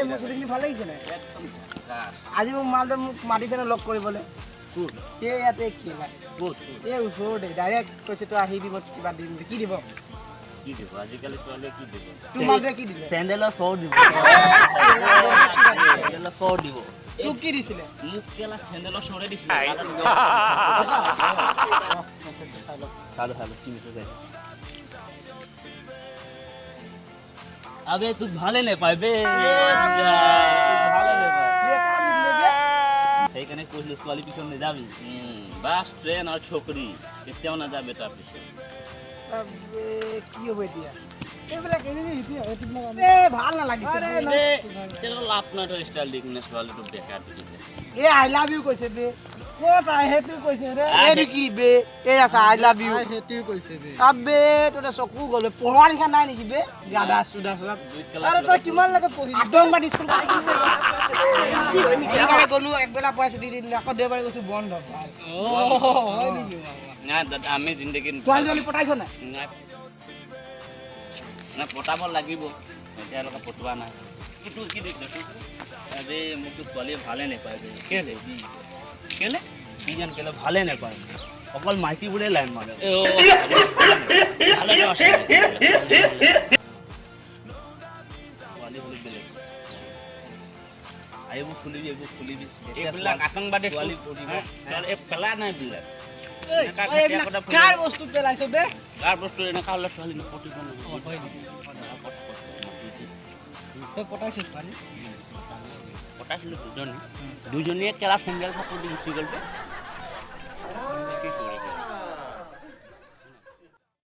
মোৰ চুলিখিনি ভাল লাগিছে নে আজি মোক মালটো মোক মাতিছে লগ কৰিবলৈ সেই ইয়াতে খেলা এই ওচৰতে ডাইৰেক্ট কৈছে তই আহিবি মই কিবা দিম কি দিব কি দিব আজিকালি ছোৱালীয়ে কি দিব তোৰ মালটোৱে কি দিলে চেণ্ডেলৰ চৰ দিব চেণ্ডেলৰ চৰ দিব তোক কি দিছিলে মোক কেলা চেণ্ডেলৰ চৰে দিছিলে চালো চিমিছো যাই আবে তুই ভালে নে পাইবে সেইকাৰণে কৈছিলো ছোৱালী পিছত নেযাবি বাছ ট্ৰেইন আৰু চকৰি কেতিয়াও নাযাবে তাৰ পিছত কি হ'ব এতিয়া এইবিলাক ভাল নালাগিছে লাভ নাই তই ষ্টাইল দি কিনে ছোৱালীটো বেকাৰ দিছে এই আই লাভ ইউ কৈছে বে ক'ত আই হেট ইউ কৈছে ৰে এই কি বে এই আছে I love you I hate you কৈছে বে আবে তোৰ চকু গলে পঢ়া লিখা নাই নেকি বে গাধা সুদা সব আৰে তই কিমান লাগে পঢ়ি আদংবাদী স্কুল এইবাৰে গলো একবেলা পইচা দি দিলে আকৌ দেওবাৰে গৈছো বন্ধ হয় নেকি না দাদা আমি জিন্দগী ছোৱালী পঠাইছ নাই না পটাব লাগিব এতিয়ালৈকে পটোৱা নাই তোৰ কি দেখিছ আৰে মোকতো ছোৱালীয়ে ভালে নাপায় কেলে কেলে কিজান কেলে ভালে নাপায় অকল মাইকীবোৰে লাইন মাৰে এইবোৰ খুলিবি এইবিলাক আতংবাদী ছোৱালী পেলা নাই বিলাক কাৰ বস্তু পেলাইছ বে কাৰ বস্তু এনেকা হ'লে ছোৱালী নপটিব নহয় তই পটাইছিস পানি পটাইছিলো দুজনীয়ে কেলা চেণ্ডেল কাপোৰ দি গুচি গ'ল